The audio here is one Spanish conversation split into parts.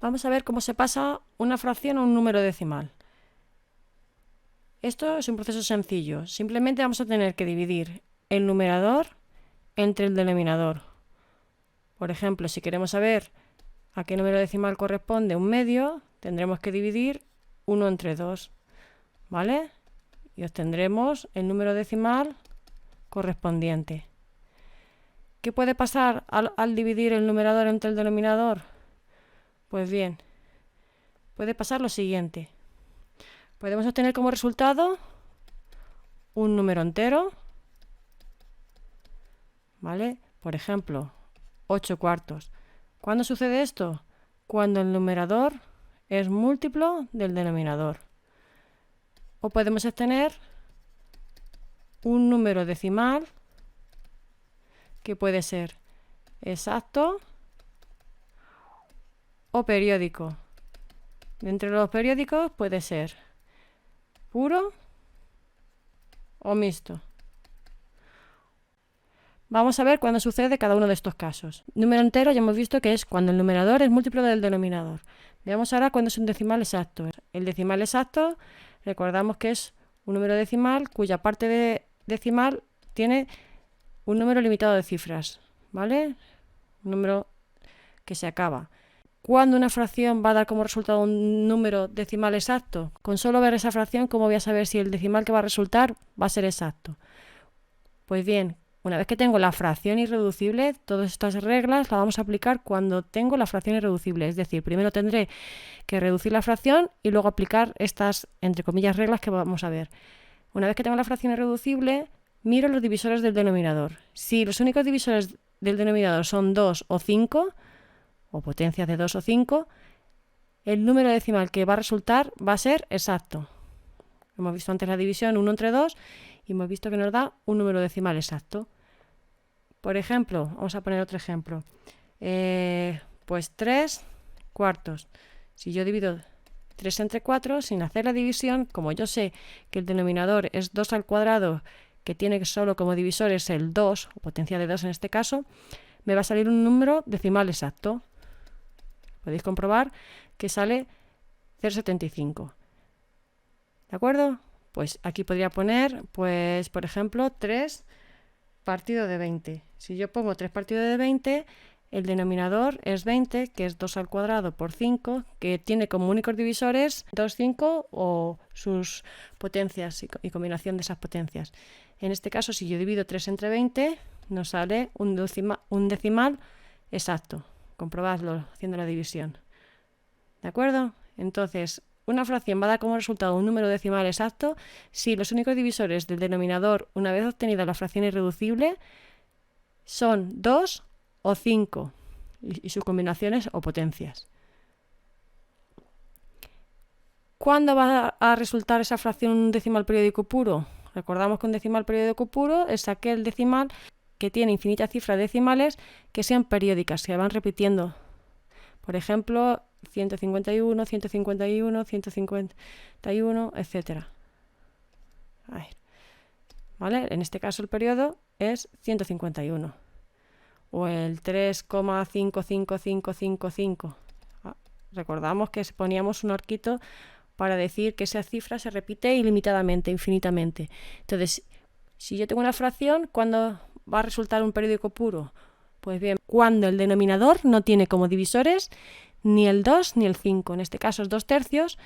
Vamos a ver cómo se pasa una fracción a un número decimal. Esto es un proceso sencillo. Simplemente vamos a tener que dividir el numerador entre el denominador. Por ejemplo, si queremos saber a qué número decimal corresponde un medio, tendremos que dividir 1 entre 2, ¿vale? Y obtendremos el número decimal correspondiente. ¿Qué puede pasar al dividir el numerador entre el denominador? Pues bien, puede pasar lo siguiente. Podemos obtener como resultado un número entero, ¿vale? Por ejemplo, 8 cuartos. ¿Cuándo sucede esto? Cuando el numerador es múltiplo del denominador. O podemos obtener un número decimal que puede ser exacto o periódico. Entre los periódicos puede ser puro o mixto. Vamos a ver cuándo sucede cada uno de estos casos. Número entero ya hemos visto que es cuando el numerador es múltiplo del denominador. Veamos ahora cuándo es un decimal exacto. El decimal exacto, recordamos que es un número decimal cuya parte decimal tiene un número limitado de cifras, ¿vale? Un número que se acaba. ¿Cuándo una fracción va a dar como resultado un número decimal exacto? Con solo ver esa fracción, ¿cómo voy a saber si el decimal que va a resultar va a ser exacto? Pues bien, una vez que tengo la fracción irreducible, todas estas reglas las vamos a aplicar cuando tengo la fracción irreducible. Es decir, primero tendré que reducir la fracción y luego aplicar estas, entre comillas, reglas que vamos a ver. Una vez que tengo la fracción irreducible, miro los divisores del denominador. Si los únicos divisores del denominador son 2 o 5, o potencias de 2 o 5, el número decimal que va a resultar va a ser exacto. Hemos visto antes la división 1 entre 2 y hemos visto que nos da un número decimal exacto. Por ejemplo, vamos a poner otro ejemplo. Pues 3 cuartos. Si yo divido 3 entre 4, sin hacer la división, como yo sé que el denominador es 2 al cuadrado, que tiene solo como divisores el 2, o potencia de 2 en este caso, me va a salir un número decimal exacto. Podéis comprobar que sale 0,75. ¿De acuerdo? Pues aquí podría poner, pues por ejemplo, 3 partido de 20. Si yo pongo 3 partido de 20, el denominador es 20, que es 2 al cuadrado por 5, que tiene como únicos divisores 2, 5 o sus potencias y combinación de esas potencias. En este caso, si yo divido 3 entre 20, nos sale un decimal exacto. Comprobadlo haciendo la división. ¿De acuerdo? Entonces, una fracción va a dar como resultado un número decimal exacto si los únicos divisores del denominador, una vez obtenida la fracción irreducible, son 2 o 5 y sus combinaciones o potencias. ¿Cuándo va a resultar esa fracción un decimal periódico puro? Recordamos que un decimal periódico puro es aquel decimal que tiene infinitas cifras decimales que sean periódicas, que van repitiendo. Por ejemplo, 151, 151, 151, etc. ¿Vale? En este caso el periodo es 151. O el 3,55555. Recordamos que poníamos un arquito para decir que esa cifra se repite ilimitadamente, infinitamente. Entonces, si yo tengo una fracción, ¿cuándo va a resultar un periódico puro? Pues bien, cuando el denominador no tiene como divisores ni el 2 ni el 5. En este caso es 2 tercios.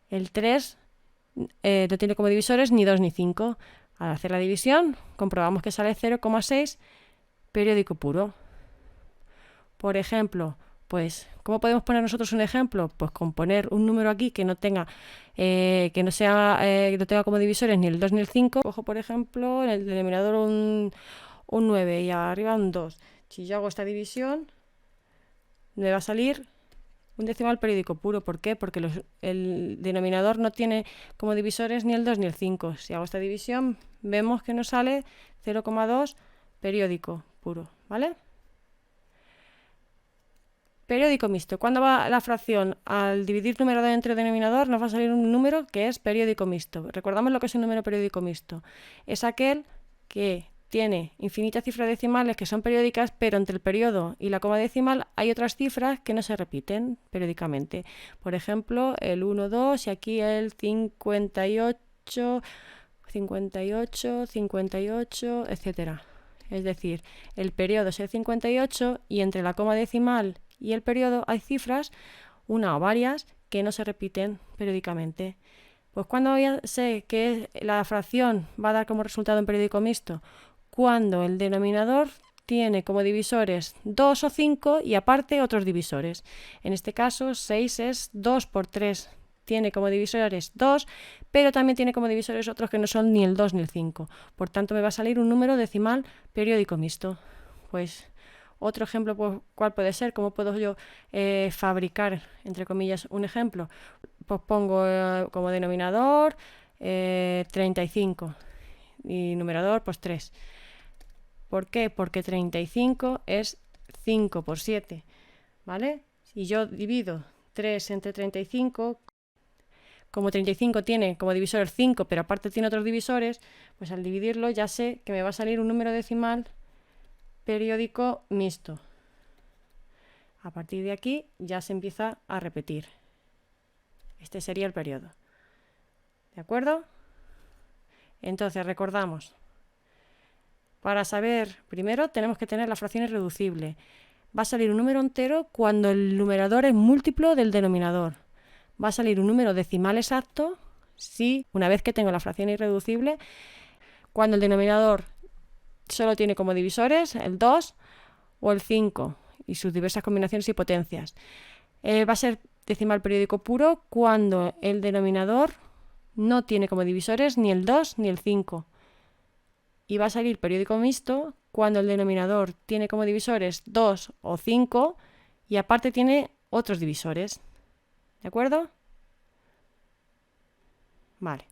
El 3 no tiene como divisores ni 2 ni 5. Al hacer la división, comprobamos que sale 0,6 periódico puro. Por ejemplo, pues, ¿cómo podemos poner nosotros un ejemplo? Pues con poner un número aquí que no tenga, no tenga como divisores ni el 2 ni el 5. Cojo, por ejemplo, en el denominador un 9 y arriba un 2. Si yo hago esta división, me va a salir un decimal periódico puro. ¿Por qué? Porque el denominador no tiene como divisores ni el 2 ni el 5. Si hago esta división, vemos que nos sale 0,2 periódico puro, ¿vale? Periódico mixto. ¿Cuándo va la fracción? Al dividir numerador entre denominador nos va a salir un número que es periódico mixto. Recordamos lo que es un número periódico mixto. Es aquel que tiene infinitas cifras decimales que son periódicas, pero entre el periodo y la coma decimal hay otras cifras que no se repiten periódicamente. Por ejemplo, el 1, 2 y aquí el 58, 58, 58, etc. Es decir, el periodo es el 58 y entre la coma decimal y el periodo hay cifras, una o varias, que no se repiten periódicamente. Pues cuando ya sé que la fracción va a dar como resultado un periódico mixto, cuando el denominador tiene como divisores 2 o 5 y aparte otros divisores. En este caso 6 es 2 por 3. Tiene como divisores 2, pero también tiene como divisores otros que no son ni el 2 ni el 5. Por tanto, me va a salir un número decimal periódico mixto. Pues otro ejemplo, pues, ¿cuál puede ser? ¿Cómo puedo yo fabricar, entre comillas, un ejemplo? Pues pongo como denominador 35 y numerador pues 3. ¿Por qué? Porque 35 es 5 por 7, ¿vale? Si yo divido 3 entre 35, como 35 tiene como divisor el 5, pero aparte tiene otros divisores, pues al dividirlo ya sé que me va a salir un número decimal periódico mixto. A partir de aquí ya se empieza a repetir. Este sería el periodo. ¿De acuerdo? Entonces, recordamos. Para saber, primero tenemos que tener la fracción irreducible. Va a salir un número entero cuando el numerador es múltiplo del denominador. Va a salir un número decimal exacto si, una vez que tengo la fracción irreducible, cuando el denominador solo tiene como divisores el 2 o el 5 y sus diversas combinaciones y potencias. Va a ser decimal periódico puro cuando el denominador no tiene como divisores ni el 2 ni el 5. Y va a salir periódico mixto cuando el denominador tiene como divisores 2 o 5 y aparte tiene otros divisores. ¿De acuerdo? Vale.